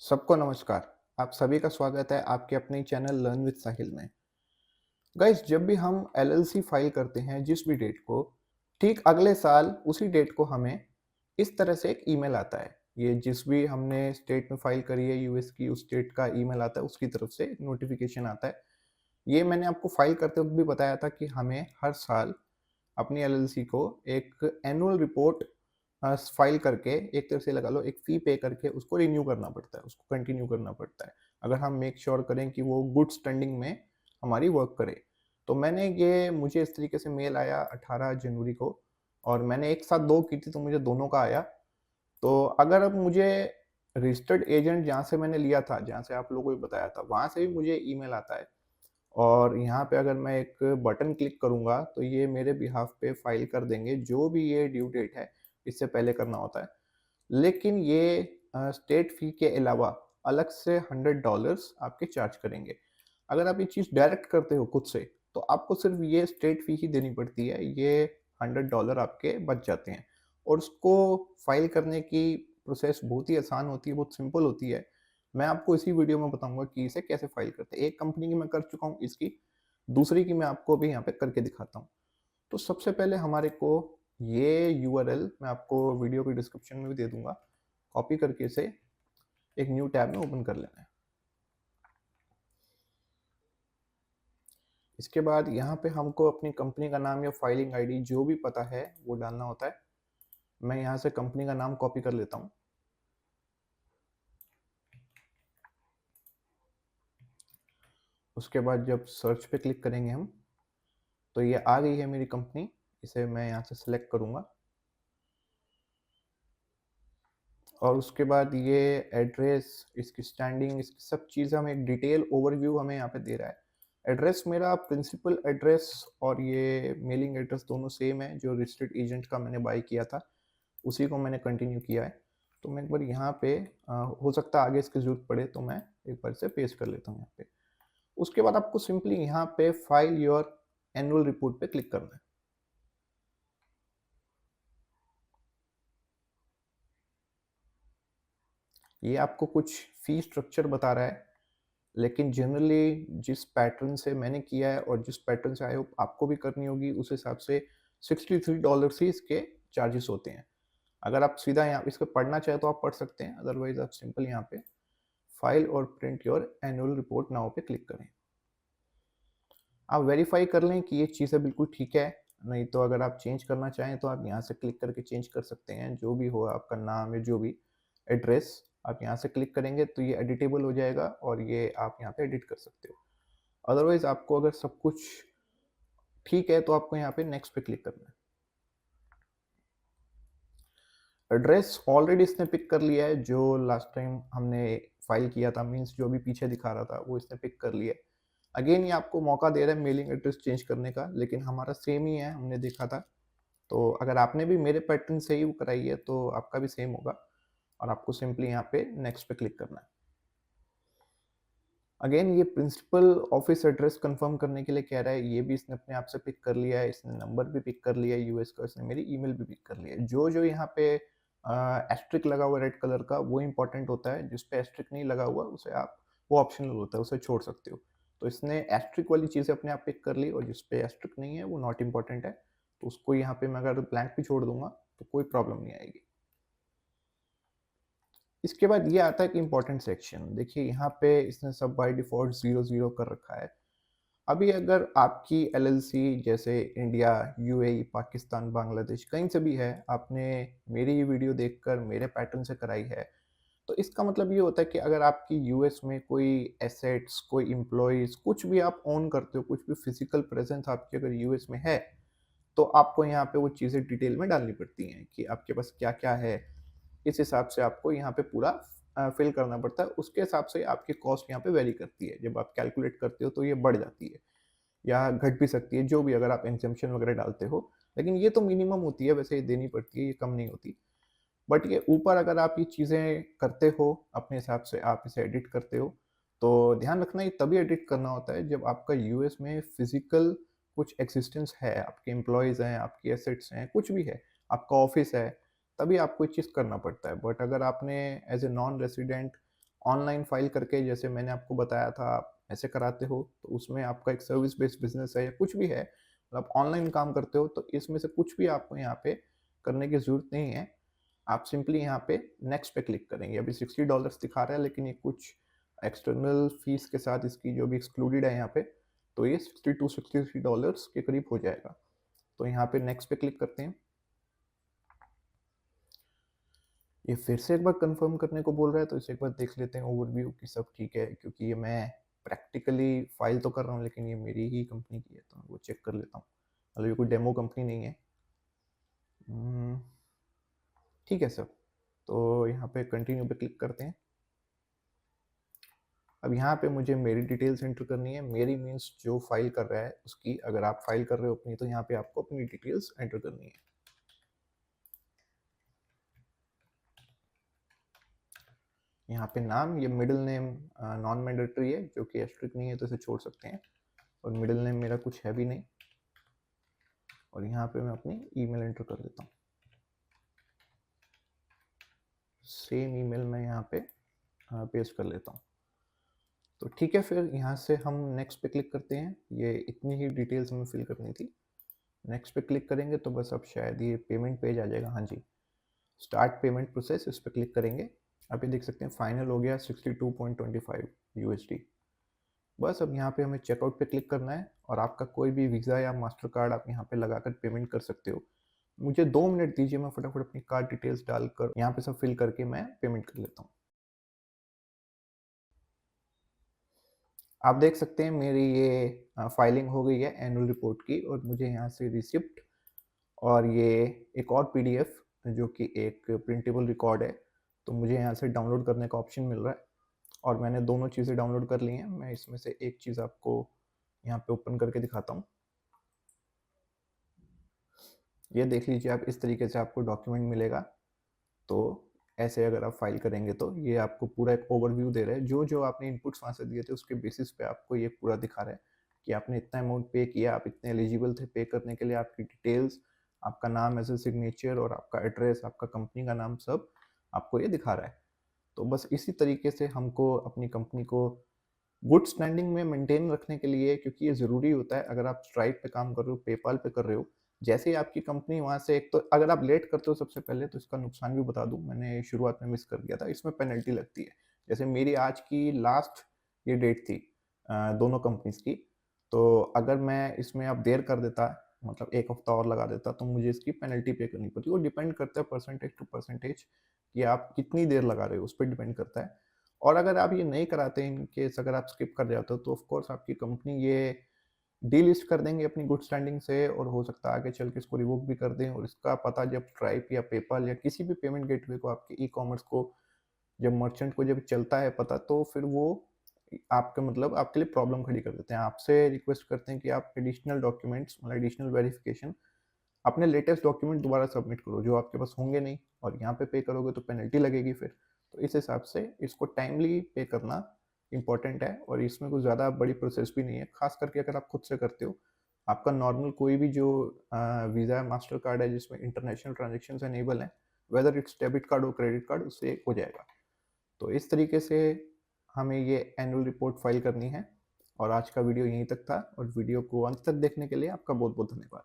सबको नमस्कार। आप सभी का स्वागत है आपके अपने चैनल लर्न विद साहिल में। गाइस, जब भी हम एलएलसी फाइल करते हैं जिस भी डेट को, ठीक अगले साल उसी डेट को हमें इस तरह से एक ईमेल आता है। ये जिस भी हमने स्टेट में फाइल करी है यूएस की, उस स्टेट का ईमेल आता है, उसकी तरफ से नोटिफिकेशन आता है। ये मैंने आपको फाइल करते वक्त भी बताया था कि हमें हर साल अपनी एलएलसी को एक एनुअल रिपोर्ट फाइल करके, एक तरह से लगा लो एक फ़ी पे करके उसको रिन्यू करना पड़ता है, उसको कंटिन्यू करना पड़ता है। अगर हम मेक श्योर करें कि वो गुड स्टैंडिंग में हमारी वर्क करे। तो मुझे इस तरीके से मेल आया 18 जनवरी को, और मैंने एक साथ 2 की थी तो मुझे दोनों का आया। तो अगर अब मुझे रजिस्टर्ड एजेंट जहाँ से मैंने लिया था, जहाँ से आप लोगों को बताया था, वहाँ से भी मुझे ईमेल आता है। और यहाँ पे अगर मैं एक बटन क्लिक करूँगा तो ये मेरे बिहाफ़ पे फ़ाइल कर देंगे, जो भी ये ड्यू डेट है, इससे पहले करना होता है। लेकिन ये स्टेट फ़ी के अलावा अलग से $100 आपके चार्ज करेंगे। अगर आप ये चीज़ डायरेक्ट करते हो खुद से, तो आपको सिर्फ़ ये स्टेट फ़ी ही देनी पड़ती है, ये $100 आपके बच जाते हैं। और उसको फ़ाइल करने की प्रोसेस बहुत ही आसान होती है, बहुत सिंपल होती है। मैं आपको इसी वीडियो में बताऊँगा कि इसे कैसे फ़ाइल करते हैं। एक कंपनी की मैं कर चुका हूँ इसकी, दूसरी की मैं आपको अभी यहाँ पे करके दिखाता हूँ। तो सबसे पहले हमारे को ये यूआरएल मैं आपको वीडियो के डिस्क्रिप्शन में भी दे दूँगा। कॉपी करके इसे एक न्यू टैब में ओपन कर लेना है। इसके बाद यहाँ पे हमको अपनी कंपनी का नाम या फाइलिंग आईडी जो भी पता है वो डालना होता है। मैं यहाँ से कंपनी का नाम कॉपी कर लेता हूँ। उसके बाद जब सर्च पे क्लिक करेंगे हम, तो ये आ गई है मेरी कंपनी। इसे मैं यहाँ से सिलेक्ट करूँगा, और उसके बाद ये एड्रेस, इसकी स्टैंडिंग, इसकी सब चीज़ें हमें एक डिटेल ओवरव्यू हमें यहाँ पे दे रहा है। एड्रेस मेरा प्रिंसिपल एड्रेस और ये मेलिंग एड्रेस दोनों सेम है, जो रजिस्टर्ड एजेंट का मैंने बाय किया था, उसी को मैंने कंटिन्यू किया है। तो मैं एक बार यहाँ पे हो सकता है आगे इसकी ज़रूरत पड़े तो मैं एक बार इसे पेस्ट कर लेता हूँ यहाँ पे। उसके बाद आपको सिंपली यहाँ पे फाइल योर एनुअल रिपोर्ट पे क्लिक करना है। ये आपको कुछ फी स्ट्रक्चर बता रहा है, लेकिन जनरली जिस पैटर्न से मैंने किया है और जिस पैटर्न से आई होप आपको भी करनी होगी, उस हिसाब से $63 ही इसके चार्जेस होते हैं। अगर आप सीधा यहाँ इस पे पढ़ना चाहें तो आप पढ़ सकते हैं, अदरवाइज़ आप सिंपल यहाँ पे फाइल और print your annual report now पे क्लिक करें। आप वेरीफाई कर लें कि ये चीज़ें बिल्कुल ठीक है, नहीं तो अगर आप चेंज करना चाहें तो आप यहाँ से क्लिक करके चेंज कर सकते हैं, जो भी हो आपका नाम या जो भी एड्रेस, आप यहाँ से क्लिक करेंगे तो ये एडिटेबल हो जाएगा और ये आप यहाँ पे एडिट कर सकते हो। अदरवाइज़ आपको अगर सब कुछ ठीक है तो आपको यहाँ पे नेक्स्ट पे क्लिक करना है। एड्रेस ऑलरेडी इसने पिक कर लिया है, जो लास्ट टाइम हमने फाइल किया था, मीन्स जो भी पीछे दिखा रहा था वो इसने पिक कर लिया है। अगेन ये आपको मौका दे रहा है मेलिंग एड्रेस चेंज करने का, लेकिन हमारा सेम ही है, हमने देखा था। तो अगर आपने भी मेरे पैटर्न से ही वो कराई है तो आपका भी सेम होगा, और आपको सिंपली यहाँ पे नेक्स्ट पे क्लिक करना है। अगेन ये प्रिंसिपल ऑफिस एड्रेस कंफर्म करने के लिए कह रहा है, ये भी इसने अपने आप से पिक कर लिया है, इसने नंबर भी पिक कर लिया है यूएस का, इसने मेरी ईमेल भी पिक कर लिया है। जो जो यहाँ पे एस्ट्रिक लगा हुआ रेड कलर का वो इंपॉर्टेंट होता है, जिस पे एस्ट्रिक नहीं लगा हुआ उसे आप, वो ऑप्शनल होता है, उसे छोड़ सकते हो। तो इसने एस्ट्रिक वाली चीज़ें अपने आप पिक कर ली, और जिस पे एस्ट्रिक नहीं है वो नॉट इम्पॉर्टेंट है, तो उसको यहाँ पे मैं अगर ब्लैंक भी छोड़ दूंगा तो कोई प्रॉब्लम नहीं आएगी। इसके बाद ये आता है कि इम्पोर्टेंट सेक्शन, देखिए यहाँ पे इसने सब बाय डिफ़ॉल्ट 0 कर रखा है। अभी अगर आपकी एलएलसी जैसे इंडिया, यूएई, पाकिस्तान, बांग्लादेश कहीं से भी है, आपने मेरी ये वीडियो देखकर मेरे पैटर्न से कराई है, तो इसका मतलब ये होता है कि अगर आपकी यूएस में कोई एसेट्स, कोई एम्प्लॉइज़, कुछ भी आप ओन करते हो, कुछ भी फिज़िकल प्रेज़ेंस आपकी अगर यूएस में है, तो आपको यहाँ पे वो चीज़ें डिटेल में डालनी पड़ती हैं कि आपके पास क्या-क्या है। इस हिसाब से आपको यहाँ पे पूरा फ़िल करना पड़ता है। उसके हिसाब से आपकी कॉस्ट यहाँ पे वेरी करती है। जब आप कैलकुलेट करते हो तो ये बढ़ जाती है या घट भी सकती है, जो भी अगर आप एग्ज़म्पशन वगैरह डालते हो। लेकिन ये तो मिनिमम होती है, वैसे ये देनी पड़ती है, ये कम नहीं होती। बट ये ऊपर अगर आप ये चीज़ें करते हो, अपने हिसाब से आप इसे एडिट करते हो, तो ध्यान रखना ये तभी एडिट करना होता है जब आपका यूएस में फिज़िकल कुछ एक्सिस्टेंस है, आपके एम्प्लॉइज़ हैं, आपकी एसेट्स हैं, कुछ भी है, आपका ऑफ़िस है, तभी आपको ये चीज़ करना पड़ता है। बट अगर आपने as a non resident online file करके, जैसे मैंने आपको बताया था आप ऐसे कराते हो, तो उसमें आपका एक सर्विस बेस्ड बिजनेस है या कुछ भी है, मतलब ऑनलाइन काम करते हो, तो इसमें से कुछ भी आपको यहाँ पे करने की ज़रूरत नहीं है। आप सिंपली यहाँ पे नेक्स्ट पे क्लिक करेंगे। अभी $60 दिखा रहा है, लेकिन ये कुछ एक्सटर्नल फीस के साथ इसकी जो भी एक्सक्लूडेड है यहाँ पे, तो ये $62-63 के करीब हो जाएगा। तो यहाँ पे नेक्स्ट पे क्लिक करते हैं। ये फिर से एक बार कंफर्म करने को बोल रहा है, तो इसे एक बार देख लेते हैं ओवरव्यू कि सब ठीक है, क्योंकि ये मैं प्रैक्टिकली फाइल तो कर रहा हूँ, लेकिन ये मेरी ही कंपनी की है, तो वो चेक कर लेता हूँ। मतलब ये कोई डेमो कंपनी नहीं है। ठीक है सर, तो यहाँ पे कंटिन्यू पे क्लिक करते हैं। अब यहाँ पे मुझे मेरी डिटेल्स एंटर करनी है। मेरी मीन्स जो फाइल कर रहा है उसकी। अगर आप फाइल कर रहे हो अपनी, तो यहाँ पे आपको अपनी डिटेल्स एंटर करनी है। यहाँ पे नाम, ये मिडिल नेम नॉन मैंडेटरी है, जो कि एस्ट्रिक नहीं है, तो इसे छोड़ सकते हैं। और मिडिल नेम मेरा कुछ है भी नहीं। और यहाँ पे मैं अपनी ईमेल एंटर कर देता हूँ। सेम ईमेल मैं यहाँ पे पेस्ट कर लेता हूँ। तो ठीक है, फिर यहाँ से हम नेक्स्ट पे क्लिक करते हैं। ये इतनी ही डिटेल्स हमें फिल करनी थी। नेक्स्ट पे क्लिक करेंगे तो बस अब शायद ये पेमेंट पेज आ जाएगा। हाँ जी, स्टार्ट पेमेंट प्रोसेस, इस पर क्लिक करेंगे। आप ये देख सकते हैं फाइनल हो गया 62.25 USD। बस अब यहाँ पे हमें चेकआउट पे क्लिक करना है और आपका कोई भी वीज़ा या मास्टर कार्ड आप यहाँ पे लगाकर पेमेंट कर सकते हो। मुझे 2 मिनट दीजिए, मैं फटाफट अपनी कार्ड डिटेल्स डालकर यहाँ पे सब फिल करके मैं पेमेंट कर लेता हूँ। आप देख सकते हैं मेरी ये फाइलिंग हो गई है एनुअल रिपोर्ट की, और मुझे यहाँ से रिसिप्ट और ये एक और PDF जो कि एक प्रिंटेबल रिकॉर्ड है, तो मुझे यहाँ से डाउनलोड करने का ऑप्शन मिल रहा है। और मैंने दोनों चीज़ें डाउनलोड कर ली हैं। मैं इसमें से एक चीज़ आपको यहाँ पे ओपन करके दिखाता हूँ। ये देख लीजिए आप, इस तरीके से आपको डॉक्यूमेंट मिलेगा। तो ऐसे अगर आप फाइल करेंगे तो ये आपको पूरा एक ओवरव्यू दे रहा है। जो जो आपने इनपुट्स वहाँ से दिए थे उसके बेसिस पे आपको ये पूरा दिखा रहा है कि आपने इतना अमाउंट पे किया, आप इतने एलिजिबल थे पे करने के लिए। आपकी डिटेल्स, आपका नाम एज ए सिग्नेचर और आपका एड्रेस, आपका कंपनी का नाम, सब आपको ये दिखा रहा है। तो बस इसी तरीके से हमको अपनी कंपनी को गुड स्टैंडिंग में मेंटेन रखने के लिए, क्योंकि ये ज़रूरी होता है। अगर आप स्ट्राइप पे काम कर रहे हो, पेपाल पे कर रहे हो, जैसे ही आपकी कंपनी वहाँ से, एक तो अगर आप लेट करते हो सबसे पहले, तो इसका नुकसान भी बता दूँ, मैंने शुरुआत में मिस कर दिया था, इसमें पेनल्टी लगती है। जैसे मेरी आज की लास्ट ये डेट थी दोनों कंपनीज़ की, तो अगर मैं इसमें अब देर कर देता, मतलब 1 हफ्ता और लगा देता, तो मुझे इसकी पेनल्टी पे करनी पड़ती। वो डिपेंड करता है परसेंटेज टू परसेंटेज कि आप कितनी देर लगा रहे हो, उस पे डिपेंड करता है। और अगर आप ये नहीं कराते, इन केस अगर आप स्किप कर जाते हो, तो ऑफ कोर्स आपकी कंपनी ये डीलिस्ट कर देंगे अपनी गुड स्टैंडिंग से, और हो सकता है आगे चल के इसको रिवोक भी कर दें। और इसका पता जब स्ट्राइप या पेपाल या किसी भी पेमेंट गेटवे को, आपके ई-कॉमर्स को, जब मर्चेंट को जब चलता है पता, तो फिर वो आपका मतलब आपके लिए प्रॉब्लम खड़ी कर देते हैं। आपसे रिक्वेस्ट करते हैं कि आप एडिशनल डॉक्यूमेंट्स, मतलब एडिशनल वेरिफिकेशन, अपने लेटेस्ट डॉक्यूमेंट दोबारा सबमिट करो, जो आपके पास होंगे नहीं, और यहाँ पे करोगे तो पेनल्टी लगेगी फिर। तो इस हिसाब से इसको टाइमली पे करना इंपॉर्टेंट है, और इसमें कुछ ज़्यादा बड़ी प्रोसेस भी नहीं है, खास करके अगर आप खुद से करते हो। आपका नॉर्मल कोई भी जो वीज़ा या मास्टर कार्ड है जिसमें इंटरनेशनल ट्रांजेक्शन एनेबल है, वेदर इट्स डेबिट कार्ड और क्रेडिट कार्ड, उससे हो जाएगा। तो इस तरीके से हमें ये एनुअल रिपोर्ट फाइल करनी है। और आज का वीडियो यहीं तक था, और वीडियो को अंत तक देखने के लिए आपका बहुत बहुत धन्यवाद।